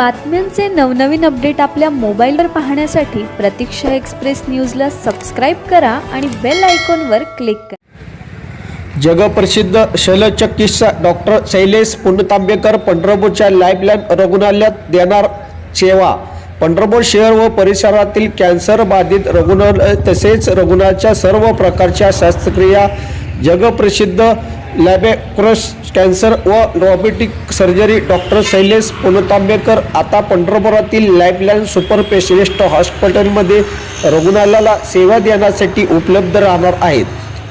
बातम्यांचे नवनवीन अपडेट आपल्या मोबाईलवर पाहण्यासाठी प्रतीक्षा एक्सप्रेस न्यूजला सबस्क्राईब करा आणि बेल आयकॉनवर क्लिक करा। जगप्रसिद्ध शल्यचिकित्सक डॉक्टर शैलेश पुणतांबेकर पंढरपूरच्या लाईफलाईन रुग्णालयात देणार सेवा। पंढरपूर शहर व परिसरातील कॅन्सर बाधित रुग्ण तसेच रुग्णाच्या सर्व प्रकारच्या शस्त्रक्रिया जगप्रसिद्ध लॅबोरेटरीज कॅन्सर व robotic surgery doctor Shailesh Puntambekar आता पंढरपुरातील लाईफलाईन सुपर स्पेशलिस्ट हॉस्पिटलमध्ये रुग्णाला सेवा देण्यासाठी उपलब्ध राहणार आहेत।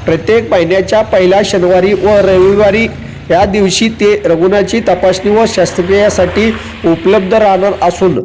प्रत्येक महिन्याच्या पहिल्या शनिवारी व रविवारी या दिवशी ते रुग्णाची तपासणी व शस्त्रक्रियेसाठी उपलब्ध राहणार असून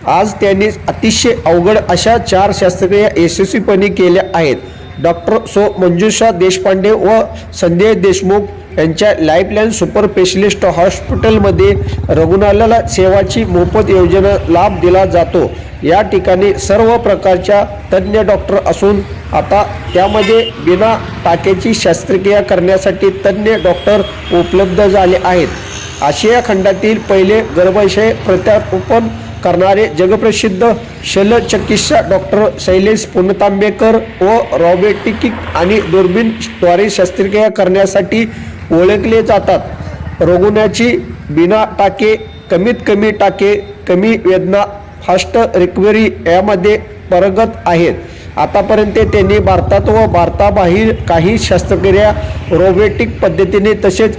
आज त्यांनी अतिशय अवघड अशा 4 शस्त्रक्रिया यशस्वीपणे केल्या आहेत। डॉक्टर मंजुषा देशपांडे व संजय देशमुख यांच्या लाईफलाईन सुपर स्पेशलिस्ट हॉस्पिटलमध्ये रुग्णाला सेवाची मोफत योजना लाभ दिला जातो। या ठिकाणी सर्व प्रकारच्या तज्ञ डॉक्टर असून आता त्यामध्ये बिना टाकेची शस्त्रक्रिया करण्यासाठी तज्ञ डॉक्टर उपलब्ध झाले आहेत। आशिया खंडातील पहिले गर्भाशय प्रत्यारोपण करणारे जगप्रसिद्ध शल्यचिकित्सक डॉक्टर शैलेश पुणतांबेकर व रोबोटिक आणि दुर्बीणद्वारे शस्त्रक्रिया करण्यासाठी ओळखले जातात। रुग्णाची बिना टाके, कमीत कमी टाके, कमी वेदना, फास्ट रिकव्हरी यामध्ये पारंगत आहेत। आतापर्यंत त्यांनी भारतात व भारताबाहेर काही शस्त्रक्रिया रोबोटिक पद्धतीने तसेच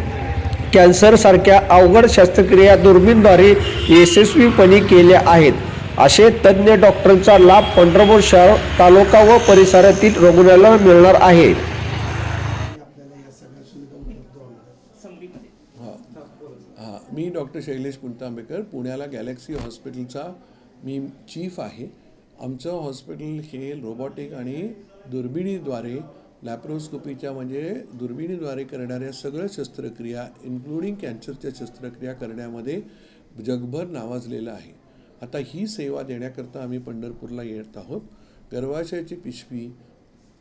कॅन्सर सारख्या अवघड शस्त्रक्रिया दुर्बीणद्वारे यशस्वीपणे केल्या आहेत। असे तज्ञ डॉक्टरांचा लाभ पंढरपूर शहर, तालुका व परिसरातील रुग्णाला मिळणार आहे। मी डॉक्टर शैलेश पुणतांबेकर, पुण्याला गॅलेक्सी हॉस्पिटलचा मी चीफ आहे। आमचं हॉस्पिटल हे रोबोटिक आणि दुर्बिणीद्वारे लॅप्रोस्कोपीच्या म्हणजे दुर्बिणीद्वारे करणाऱ्या सगळ्या शस्त्रक्रिया इन्क्लुडिंग कॅन्सरच्या शस्त्रक्रिया करण्यामध्ये जगभर नावाजलेलं आहे। आता ही सेवा देण्याकरता आम्ही पंढरपूरला येत आहोत। गर्भाशयाची पिशवी,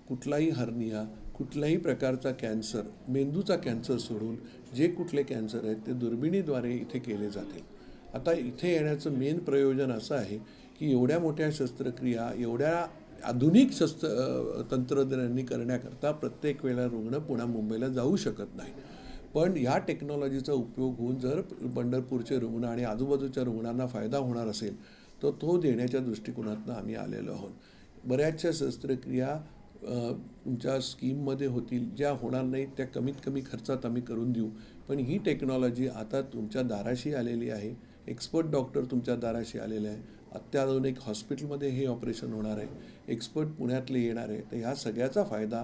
कुठलाही हर्निया, कुठल्याही प्रकारचा कॅन्सर, मेंदूचा कॅन्सर सोडून जे कुठले कॅन्सर आहेत ते दुर्बिणीद्वारे इथे केले जातील। आता इथे येण्याचं मेन प्रयोजन असं आहे की एवढ्या मोठ्या शस्त्रक्रिया एवढ्या आधुनिक तंत्रज्ञानांनी करण्याकरता प्रत्येक वेळेला रुग्ण पुणे मुंबईला जाऊ शकत नाही, पण या टेक्नॉलॉजीचा उपयोग होऊन जर पंढरपूरचे रुग्ण आणि आजूबाजूच्या रुग्णांना फायदा होणार असेल तर तो देण्याच्या दृष्टिकोनातून आम्ही आलेलो आहोत। बऱ्याचशा शस्त्रक्रिया तुमच्या स्कीममध्ये होतील, ज्या होणार नाहीत त्या कमीत कमी खर्चात आम्ही करून देऊ, पण ही टेक्नॉलॉजी आता तुमच्या दाराशी आलेली आहे। एक्सपर्ट डॉक्टर तुमच्या दाराशी आलेले आहे। अत्याधुनिक हॉस्पिटलमध्ये हे ऑपरेशन होणार आहे। एक्सपर्ट पुण्यातले येणार आहे। तर ह्या सगळ्याचा फायदा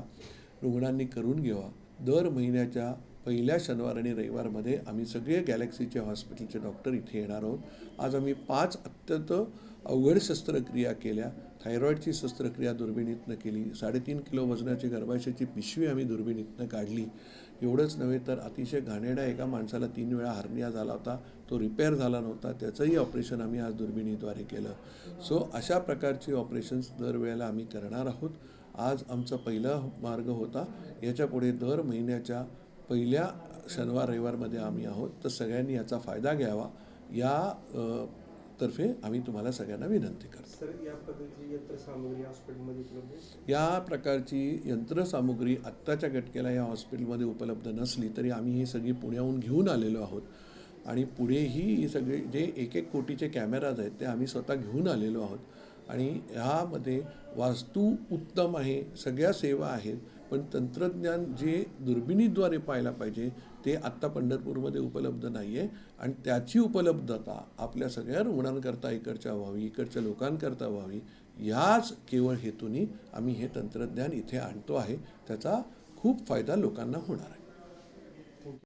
रुग्णांनी करून घ्यावा। दर महिन्याच्या पहिल्या शनिवार आणि रविवारमध्ये आम्ही सगळे गॅलेक्सीचे हॉस्पिटलचे डॉक्टर इथे येणार आहोत। आज आम्ही 5 अत्यंत अवघड शस्त्रक्रिया केल्या। थायरॉईडची शस्त्रक्रिया दुर्बिणीतनं केली, 3.5 किलो वजनाची गर्भाशयाची पिशवी आम्ही दुर्बिणीतनं काढली। एवढंच नव्हे तर अतिशय घाणेरडा एका माणसाला 3 वेळा हर्निया झाला होता, तो रिपेअर झाला नव्हता, त्याचंही ऑपरेशन आम्ही आज दुर्बिणीद्वारे केलं। सो अशा प्रकारची ऑपरेशन्स दरवेळेला आम्ही करणार आहोत। आज आमचा पहिला मार्ग होता, याच्यापुढे दर महिन्याच्या पहिल्या शनिवार रविवारमध्ये आम्ही आहोत। तर सगळ्यांनी याचा फायदा घ्यावा या तर्फे आम्ही तुम्हाला सगळ्यांना विनंती करतो। सर, या पद्धतीची यंत्रसामुग्री हॉस्पिटलमध्ये उपलब्ध आहे? या प्रकारची यंत्रसामुग्री आत्ताच्या घटकेला या हॉस्पिटलमध्ये उपलब्ध नसली तरी आम्ही ही सगळी पुण्याहून घेऊन आलेलो आहोत आणि पुढेही ही सगळे जे 1-1 कोटीचे कॅमेराज आहेत ते आम्ही स्वतः घेऊन आलेलो आहोत आणि ह्यामध्ये वास्तू उत्तम आहे, सगळ्या सेवा आहेत, पण तंत्रज्ञान जे दुर्बिणीद्वारे पाहायला पाहिजे ते आत्ता पंढरपूरमध्ये उपलब्ध नाही आहे आणि त्याची उपलब्धता आपल्या सगळ्या रुग्णांकरता इकडच्या व्हावी, इकडच्या लोकांकरता व्हावी, याच केवळ हेतूने आम्ही हे तंत्रज्ञान इथे आणतो आहे। त्याचा खूप फायदा लोकांना होणार आहे।